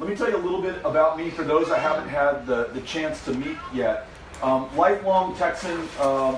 Let me tell you a little bit about me for those I haven't had the chance to meet yet. Lifelong Texan,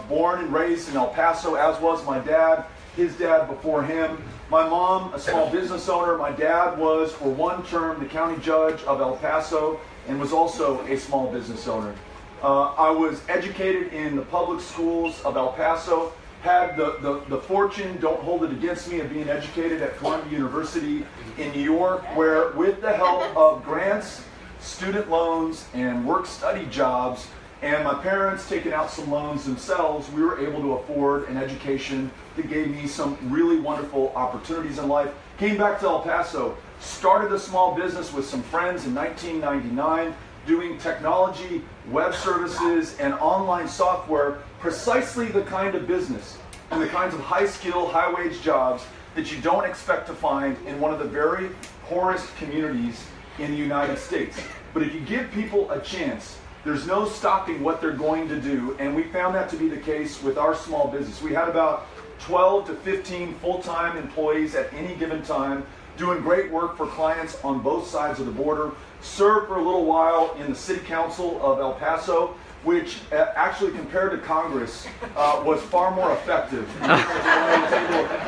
born and raised in El Paso, as was my dad, his dad before him. My mom, a small business owner. My dad was, for one term, the county judge of El Paso and was also a small business owner. I was educated in the public schools of El Paso, had the fortune, don't hold it against me, of being educated at Columbia University in New York, where with the help of grants, student loans, and work-study jobs, and my parents taking out some loans themselves, we were able to afford an education that gave me some really wonderful opportunities in life. Came back to El Paso, started a small business with some friends in 1999, doing technology, web services, and online software, precisely the kind of business and the kinds of high-skill, high-wage jobs that you don't expect to find in one of the very poorest communities in the United States. But if you give people a chance, there's no stopping what they're going to do, and we found that to be the case with our small business. We had about 12 to 15 full-time employees at any given time, doing great work for clients on both sides of the border. Served for a little while in the City Council of El Paso, which actually compared to Congress was far more effective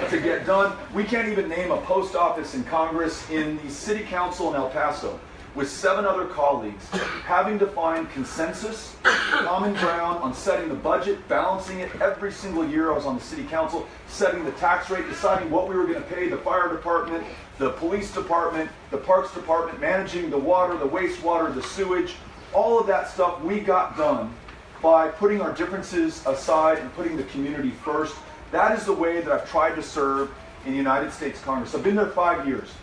to get done. We can't even name a post office in Congress. In the City Council in El Paso, with 7 other colleagues, having to find consensus, common ground on setting the budget, balancing it every single year. I was on the City Council, setting the tax rate, deciding what we were going to pay the fire department, the police department, the parks department, managing the water, the wastewater, the sewage. All of that stuff we got done by putting our differences aside and putting the community first. That is the way that I've tried to serve in the United States Congress. I've been there 5 years.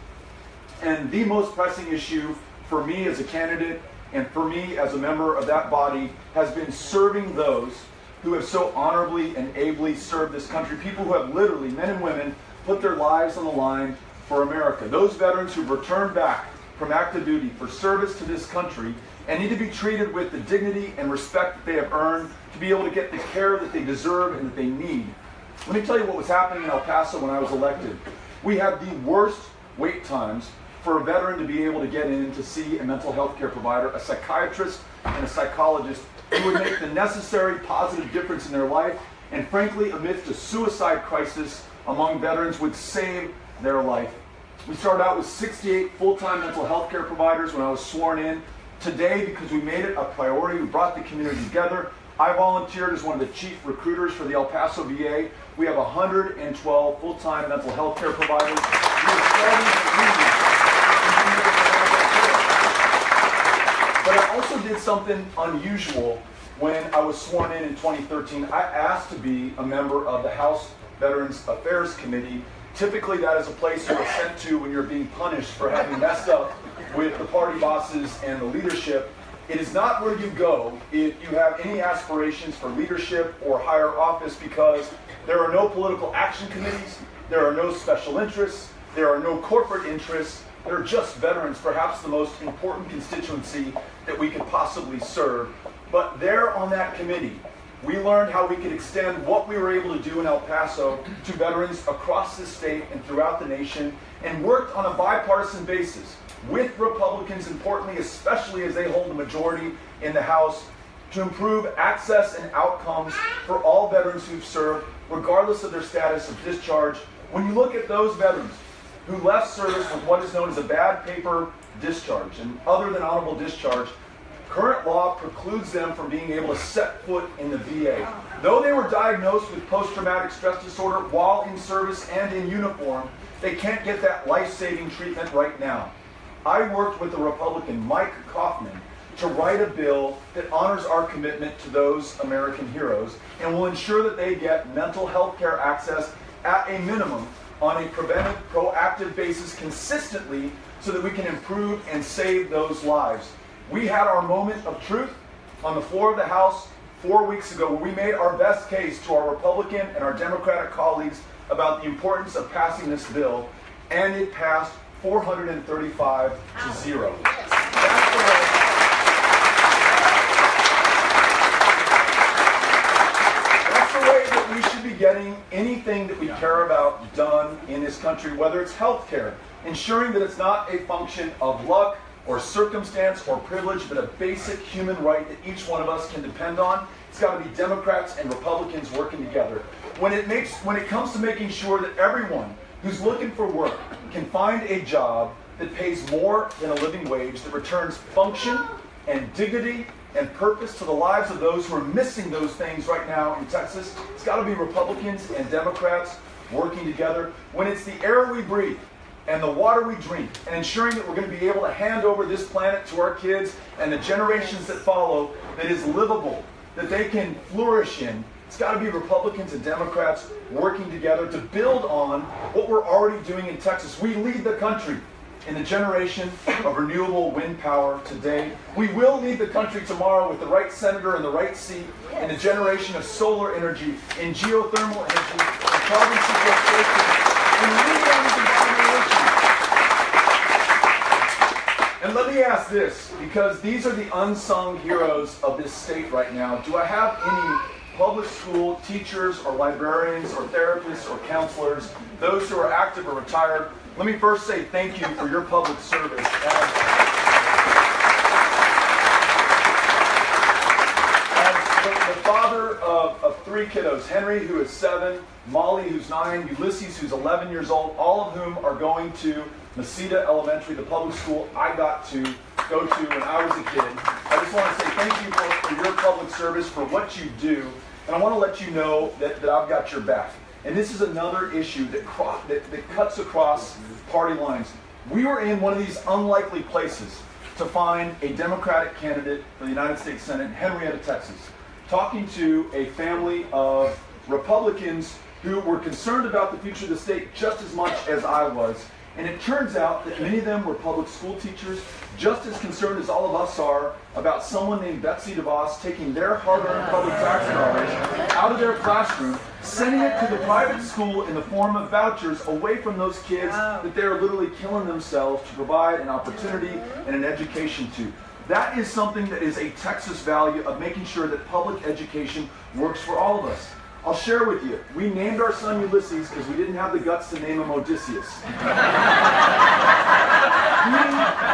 And the most pressing issue for me as a candidate and for me as a member of that body has been serving those who have so honorably and ably served this country, people who have literally, men and women, put their lives on the line for America. Those veterans who've returned back from active duty for service to this country and need to be treated with the dignity and respect that they have earned to be able to get the care that they deserve and that they need. Let me tell you what was happening in El Paso when I was elected. We had the worst wait times for a veteran to be able to get in to see a mental health care provider, a psychiatrist, and a psychologist who would make the necessary positive difference in their life, and frankly, amidst a suicide crisis among veterans, would save their life. We started out with 68 full-time mental health care providers when I was sworn in. Today, because we made it a priority, we brought the community together. I volunteered as one of the chief recruiters for the El Paso VA. We have 112 full-time mental health care providers. But I also did something unusual when I was sworn in 2013. I asked to be a member of the House Veterans Affairs Committee. Typically that is a place you are sent to when you're being punished for having messed up with the party bosses and the leadership. It is not where you go if you have any aspirations for leadership or higher office, because there are no political action committees, there are no special interests, there are no corporate interests. They're just veterans, perhaps the most important constituency that we could possibly serve. But there on that committee, we learned how we could extend what we were able to do in El Paso to veterans across the state and throughout the nation, and worked on a bipartisan basis with Republicans, importantly, especially as they hold the majority in the House, to improve access and outcomes for all veterans who've served, regardless of their status of discharge. When you look at those veterans who left service with what is known as a bad paper discharge, and other than honorable discharge, current law precludes them from being able to set foot in the VA. Though they were diagnosed with post-traumatic stress disorder while in service and in uniform, they can't get that life-saving treatment right now. I worked with the Republican Mike Kaufman to write a bill that honors our commitment to those American heroes and will ensure that they get mental health care access at a minimum on a preventive, proactive basis consistently, so that we can improve and save those lives. We had our moment of truth on the floor of the House 4 weeks ago, where we made our best case to our Republican and our Democratic colleagues about the importance of passing this bill, and it passed 435 to 0. That's the way that we should be getting anything that we care about done in this country, whether it's health care, ensuring that it's not a function of luck or circumstance or privilege, but a basic human right that each one of us can depend on. It's got to be Democrats and Republicans working together. When it comes to making sure that everyone who's looking for work can find a job that pays more than a living wage, that returns function and dignity and purpose to the lives of those who are missing those things right now in Texas, it's got to be Republicans and Democrats working together. When it's the air we breathe and the water we drink, and ensuring that we're going to be able to hand over this planet to our kids and the generations that follow that is livable, that they can flourish in, it's got to be Republicans and Democrats working together to build on what we're already doing in Texas. We lead the country in the generation of renewable wind power today. We will lead the country tomorrow with the right senator in the right seat in the generation of solar energy, in geothermal energy, in carbon sequestration, in renewable generation. And let me ask this, because these are the unsung heroes of this state right now. Do I have any public school teachers or librarians or therapists or counselors, those who are active or retired? Let me first say thank you for your public service. As the father of 3 kiddos, Henry, who is 7, Molly, who's 9, Ulysses, who's 11 years old, all of whom are going to Mesita Elementary, the public school I got to go to when I was a kid. I just want to say thank you for your public service, for what you do. And I want to let you know that I've got your back. And this is another issue that cuts across party lines. We were in one of these unlikely places to find a Democratic candidate for the United States Senate in Henrietta, Texas, talking to a family of Republicans who were concerned about the future of the state just as much as I was. And it turns out that many of them were public school teachers, just as concerned as all of us are about someone named Betsy DeVos taking their hard-earned public tax dollars out of their classroom, sending it to the private school in the form of vouchers away from those kids that they're literally killing themselves to provide an opportunity and an education to. That is something that is a Texas value of making sure that public education works for all of us. I'll share with you, we named our son Ulysses because we didn't have the guts to name him Odysseus.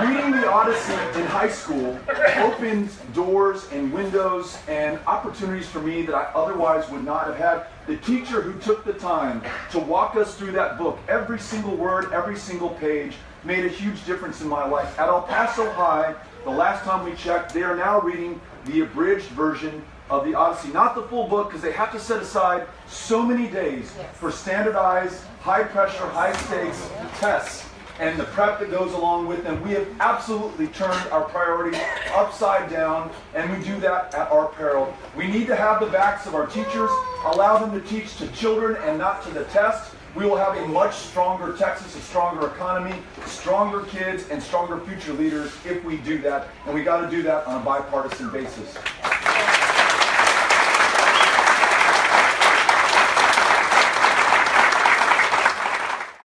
Reading the Odyssey in high school opened doors and windows and opportunities for me that I otherwise would not have had. The teacher who took the time to walk us through that book, every single word, every single page, made a huge difference in my life. At El Paso High, the last time we checked, they are now reading the abridged version of the Odyssey, not the full book, because they have to set aside so many days for standardized, high-pressure, high-stakes tests and the prep that goes along with them. We have absolutely turned our priorities upside down, and we do that at our peril. We need to have the backs of our teachers, allow them to teach to children and not to the test. We will have a much stronger Texas, a stronger economy, stronger kids, and stronger future leaders if we do that, and we got to do that on a bipartisan basis.